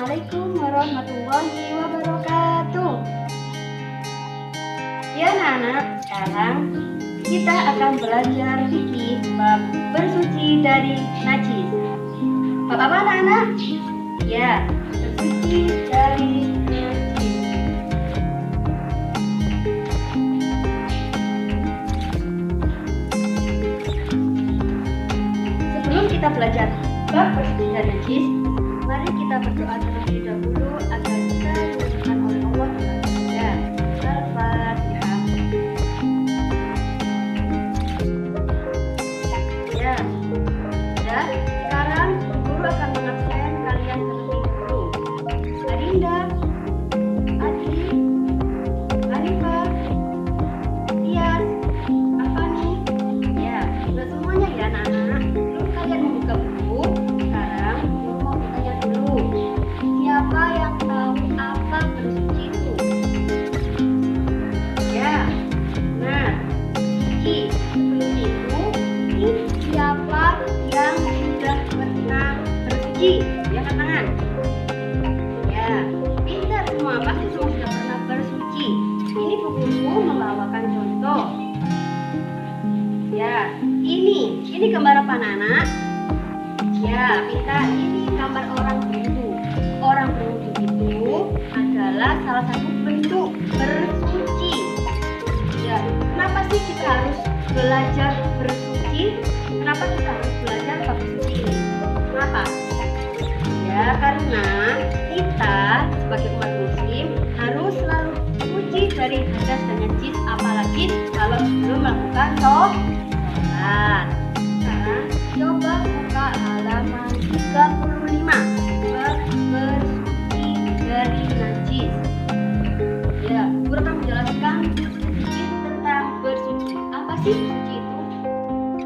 Assalamualaikum warahmatullahi wabarakatuh. Ya anak-anak, sekarang kita akan belajar fikih bab bersuci dari najis. Bab apa anak-anak? Ya, bersuci dari najis. Sebelum kita belajar bab bersuci dari najis, mari kita berdoa terlebih dahulu agar kita dimudahkan oleh Allah dalam beribadah. Al-Fatihah. Ya, sekarang guru akan mengabsen kalian terlebih dahulu. Adinda, Adi, Hanifah, Tias, Afani. Ya, sudah semuanya ya anak-anak. Lalu kalian membuka buku. Sekarang guru mau bertanya dulu. Siapa yang tahu apa bersuci itu? Ya, benar. Suci. Sebelum itu, ini siapa yang sudah pernah bersuci? Ya, angkat tangan. Ya, pintar semua. Pasti semua sudah pernah bersuci. Ini bukuku membawakan contoh. Ya, ini gambar apa anak-anak? Ya, pintar. Ini gambar orang berwudu. Orang berwudu itu adalah salah satu bentuk bersuci. Ya, kenapa sih kita harus belajar bersuci? Kenapa kita harus belajar bab bersuci ini? Kenapa? Ya, karena kita sebagai umat muslim harus selalu suci dari hadas dan najis, apalagi kalau belum melakukan sholat. Sekarang coba buka halaman 35. Bab bersuci dari najis. Ya, guru akan menjelaskan sedikit tentang bersuci. Apa sih bersuci itu?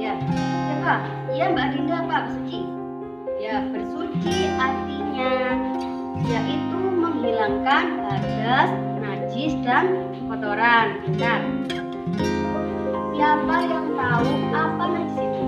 Ya, siapa? Ya, Mbak Dinda, apa bersuci? Ya, bersuci artinya yaitu menghilangkan hadas, najis dan kotoran. Bentar. Siapa yang tahu apa najis itu?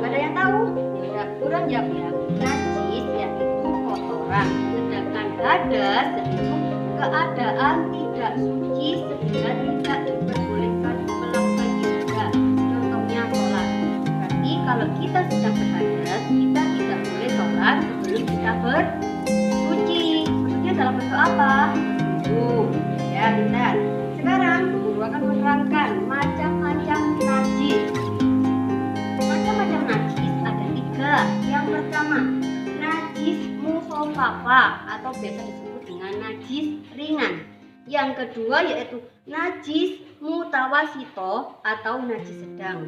Gak ada yang tahu? Ya udah, kurang jawab ya. Najis yaitu kotoran, sedangkan hadas yaitu keadaan tidak suci sehingga tidak diperbolehkan melakukan ibadah. Contohnya sholat. Berarti kalau kita sedang berhadas, kita tidak boleh sholat sebelum kita bersuci. Maksudnya dalam bentuk apa? Wudu. Ya, bentar. Sekarang guru akan menerangkan macam-macam najis. Macam-macam najis ada 3. Yang pertama, najis mukhaffafah atau biasa disebut dengan najis ringan. Yang kedua yaitu najis mutawasito atau najis sedang.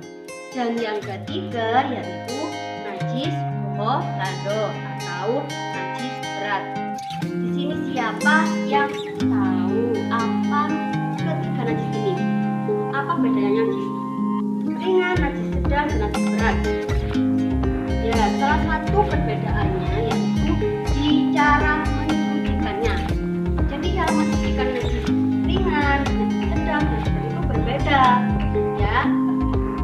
Dan yang ketiga yaitu najis mughallado atau najis berat. Di sini siapa yang tahu apa ketiga najis ini? Apa bedanya najis ringan, najis sedang, dan najis berat? Ya, salah satu perbedaannya yaitu di cara mensucikannya. Jadi cara mensucikan najis ringan, najis sedang, najis berat itu berbeda. Ya,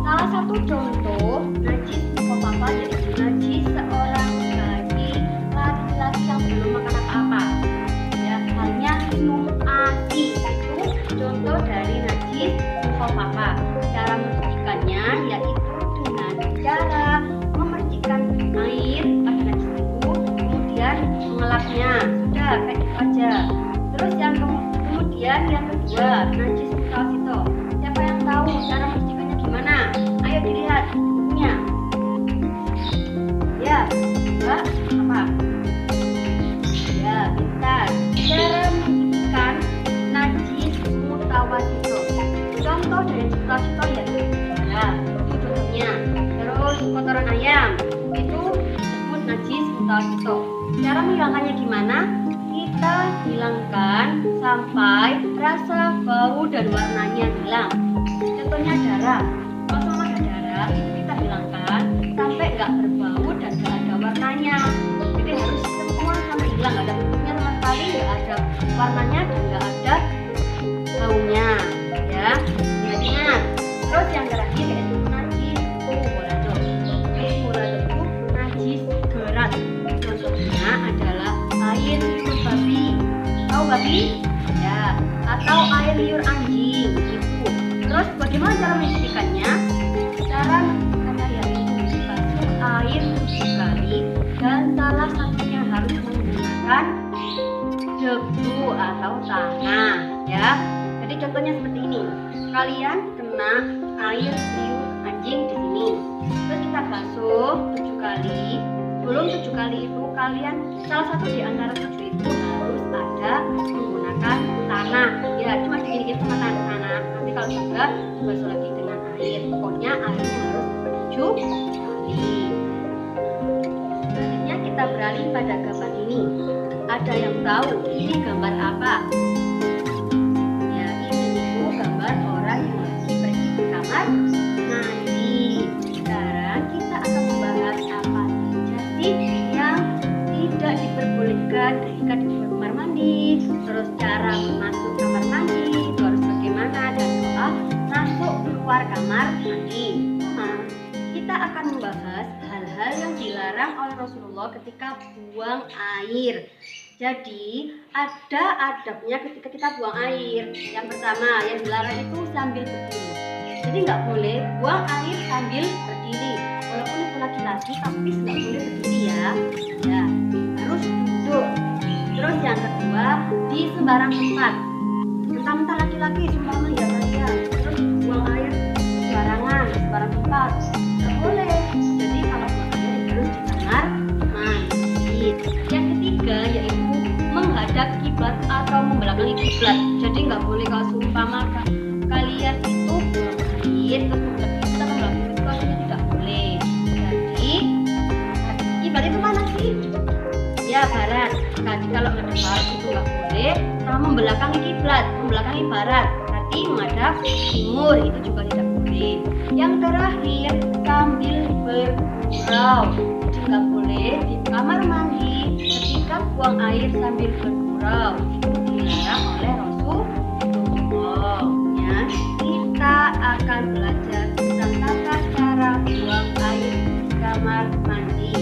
salah satu contoh najis mukhaffafah yaitu najis seorang bayi laki-laki yang belum makan apa-apa. Ya, hanya minum ASI itu contoh dari najis mukhaffafah. Cara mensucikannya yaitu dengan cara memercikkan air pada najis itu, kemudian mengelapnya. Sudah, kayak gitu aja. Terus kemudian yang kedua, najis mutawasito. Siapa yang tahu cara mensucikannya gimana? Ayo dilihat bukunya. Ya, Mbak, apa? Ya, pintar. Cara mensucikan najis mutawasito. Contoh dari mutawasito yaitu darah, itu contohnya. Terus kotoran ayam, itu disebut najis mutawasito. Cara menghilangkannya gimana? Kita hilangkan sampai rasa, bau, dan warnanya hilang. Contohnya darah. Kalau sama ada darah, itu kita hilangkan sampai nggak berbau dan nggak ada warnanya. Jadi harus semua sampai hilang, nggak ada bentuknya sama sekali, nggak ada warnanya dan nggak ada baunya. Ya, ingat. Terus yang terakhir yaitu najis mughallado. Najis mughallado itu najis berat. Contohnya kalian kena air liur anjing di sini, terus kita basuh 7 kali. Sebelum 7 kali itu kalian salah satu di antara 7 itu harus ada menggunakan tanah. Ya, cuma dikit-dikit sama tanah. Nanti kalau sudah basuh lagi dengan air. Pokoknya airnya harus 7 kali. Selanjutnya kita beralih pada gambar ini. Ada yang tahu ini gambar apa? Ya, ini itu gambar orang yang lagi pergi ke kamar mandi. Sekarang kita akan membahas apa saja sih yang tidak diperbolehkan ketika di kamar mandi. Terus cara masuk kamar mandi itu harus bagaimana, dan doa masuk keluar kamar mandi. Kita akan membahas hal-hal yang dilarang oleh Rasulullah ketika buang air. Jadi ada adabnya ketika kita buang air. Yang pertama yang dilarang itu sambil berdiri. Jadi nggak boleh buang air sambil berdiri. Walaupun itu laki-laki tapi nggak boleh berdiri ya. Ya, harus duduk. Terus yang kedua di sembarang tempat. Mentang-mentang laki-laki semua ya kalian. Terus buang air sembarangan di sembarang tempat. Nggak boleh. Jadi kalau buang air harus di kamar mandi. Yang ketiga yaitu menghadap kiblat atau membelakangi kiblat. Jadi nggak boleh kalau seumpama kalian itu buang air terus menghadap kiblat atau membelakangi kiblat, itu tidak boleh. Jadi kiblat itu mana sih? Ya barat. Jadi kalau menghadap barat itu nggak boleh. Kalau membelakangi kiblat, membelakangi barat, berarti menghadap timur itu juga tidak boleh. Yang terakhir sambil bergurau. Jadi nggak boleh di kamar mandi ketika buang air sambil bergurau. Itu dilarang oleh Rasulullah. Ya, kita akan belajar tentang tata cara buang air di kamar mandi.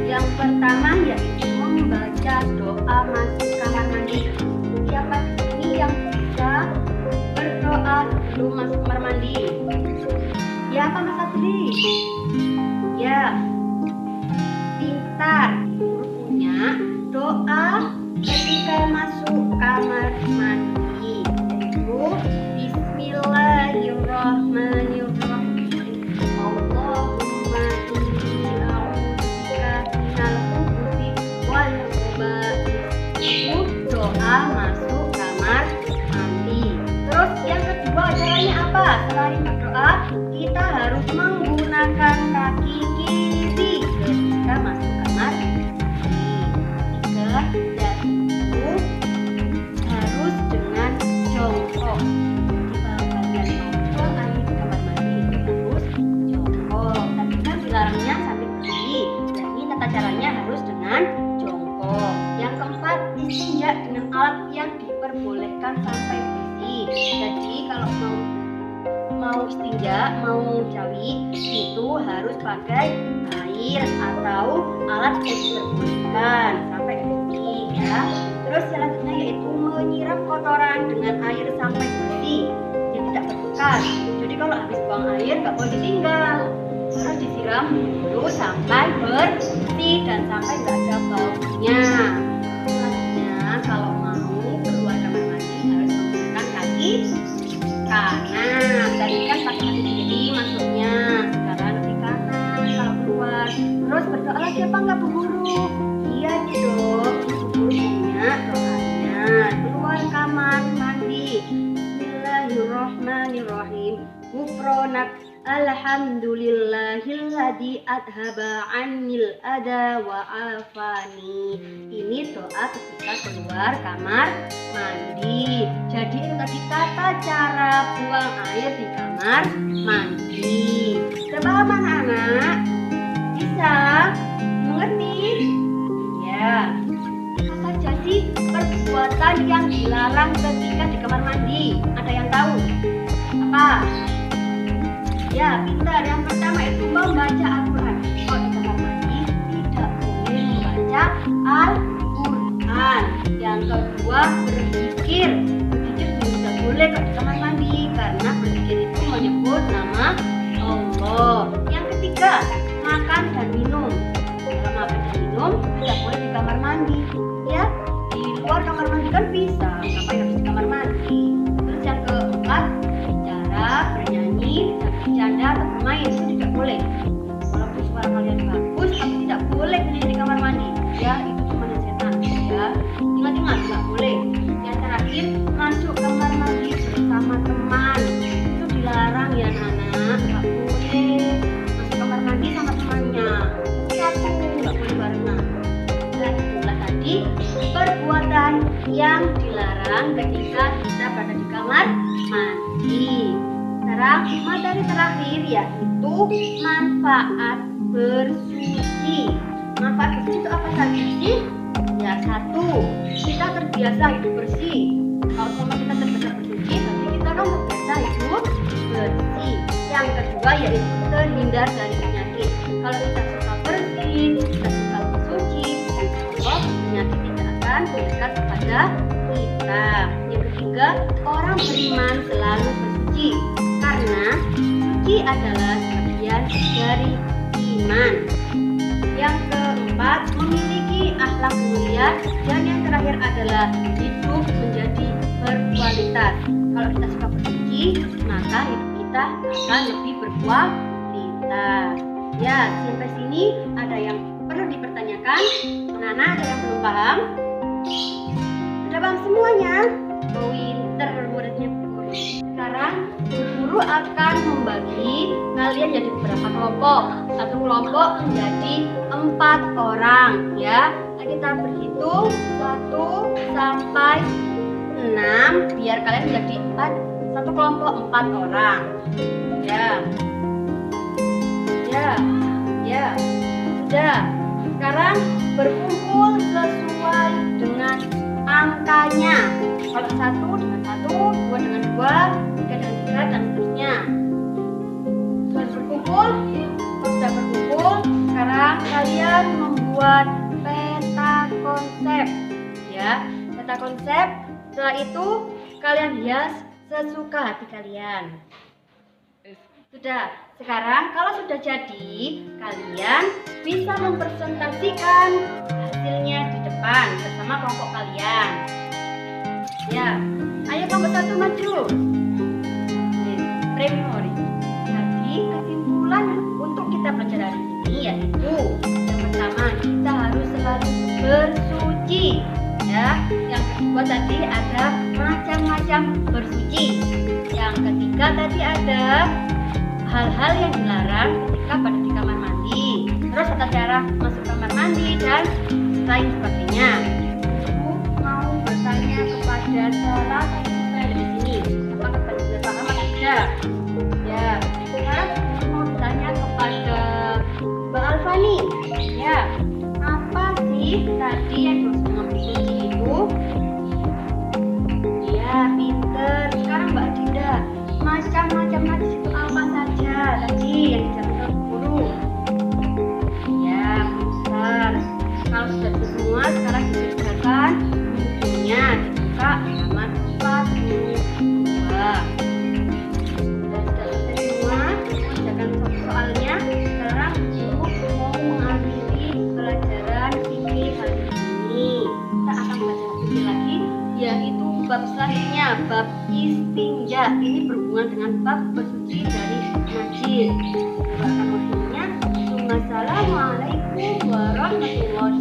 Yang pertama yaitu membaca doa masuk kamar mandi. Siapa ini yang bisa berdoa sebelum masuk kamar mandi? Ya, apa Mas Adli? Ya, pintar. Punya doa ketika masuk kamar mandi, yaitu Bismillahirrahmanirrahim. Allahumma inni a'udzubika minal khubuthi wal khaba'ith. Itu doa masuk kamar mandi. Terus yang kedua caranya apa? Selain berdoa, kita harus menggunakan kaki kiri ketika masuk kamar mandi. Yaitu harus dengan jongkok. Kalau kalian mau buang air di kamar mandi itu harus jongkok. Tapi kan dilarangnya sambil berdiri. Jadi tata caranya harus dengan jongkok. Yang keempat, istinja dengan alat yang diperbolehkan sampai bersih. Jadi kalau mau istinja, mau cawi itu harus pakai air atau alat yang diperbolehkan sampai bersih ya. Terus selanjutnya yaitu menyiram kotoran dengan air sampai bersih, jadi tidak berbekas. Jadi kalau habis buang air nggak boleh ditinggal, harus disiram dulu sampai bersih dan sampai nggak ada baunya. Selanjutnya kalau mau keluar kamar mandi harus menggunakan kaki kanan. Tadi kan pakai kaki kiri masuknya, sekarang kaki kanan kalau keluar. Terus berdoa lagi apa nggak Bu Guru? Iya dong, Bu Guru punya doanya. Keluar kamar mandi, Bismillahirrahmanirrahim. Ghufranak alhamdulillahilladzi adhaba 'anil ada wa afani. Ini doa ketika keluar kamar mandi. Jadi itu tadi tata cara buang air di kamar mandi. Coba anak-anak bisa mengerti? Ya. Apa saja sih perbuatan yang dilarang ketika di kamar mandi? Ada yang tahu? Apa? Ya, pintar. Yang pertama itu membaca Al-Quran. Kalau di kamar mandi tidak boleh membaca Al-Quran. Yang kedua, berzikir. Berzikir juga tidak boleh kalau di kamar mandi karena berzikir itu menyebut nama Allah. Yang ketiga, makan dan minum. Kalau makan dan minum tidak boleh di kamar mandi. Ya, di luar kamar mandi kan bisa. Ngapain harus di kamar mandi? Terus yang keempat, bicara nggak boleh berenang. Dan itulah tadi perbuatan yang dilarang ketika kita berada di kamar mandi. Sekarang materi terakhir yaitu manfaat bersuci. Manfaat bersuci itu apa saja sih? Ya, satu, kita terbiasa hidup bersih. Kalau sama kita terbiasa bersuci, berarti kita kan terbiasa hidup bersih. Yang kedua yaitu terhindar dari penyakit. Kalau kita suka bersih, kita suka bersuci, insya Allah penyakit tidak akan mendekat kepada kita. Yang ketiga, orang beriman selalu bersuci karena suci adalah bagian dari iman. Yang keempat, memiliki akhlak mulia. Dan yang terakhir adalah hidup menjadi berkualitas. Kalau kita suka bersuci, maka hidup kita akan lebih berkualitas. Ya, sampai sini ada yang perlu dipertanyakan? Nana, ada yang belum paham? Sudah paham semuanya? Pinter muridnya guru. Sekarang guru akan membagi kalian jadi beberapa kelompok. Satu kelompok menjadi 4 orang, ya. Nah, kita berhitung 1 sampai 6 biar kalian menjadi 4. Satu kelompok 4 orang. Ya. Sudah. Sekarang berkumpul sesuai dengan angkanya. Kalau 1 dengan 1, 2 dengan 2, 3 dengan 3, dan seterusnya. Sudah berkumpul, sekarang kalian membuat peta konsep. Ya, peta konsep. Setelah itu kalian hias sesuka hati kalian. Sudah. Sekarang kalau sudah jadi, kalian bisa mempresentasikan hasilnya di depan bersama kelompok kalian. Ya, ayo kelompok 1 maju. Memori. Jadi kesimpulan untuk kita belajar hari ini yaitu yang pertama, kita harus selalu bersuci. Ya, yang kedua tadi ada macam-macam bersuci. Yang ketiga tadi ada hal-hal yang dilarang ketika berada di kamar mandi. Terus tata cara masuk kamar mandi dan lain sebagainya. Ibu mau bertanya kepada salah satu siswa di sini, apakah sudah paham atau tidak? Ya, sekarang mau bertanya kepada Mbak Alfani. Ya, apa sih tadi yang harus mengambil kunci itu? Ya, pinter. Sekarang Mbak Dinda, macam-macam najis itu apa saja tadi yang dijelaskan guru? Ya, besar. Kalau sudah itu semua, sekarang dikerjakan bukunya, dibuka halaman 42. Dan sudah selesai semua, kerjakan soalnya. Sekarang guru mau mengakhiri pelajaran fikih hari ini. Kita akan belajar fikih lagi, yaitu bab selanjutnya, bab istinja. Ini berhubungan dengan bab bersuci dari najis. Akan waktunya. Wassalamualaikum warahmatullahi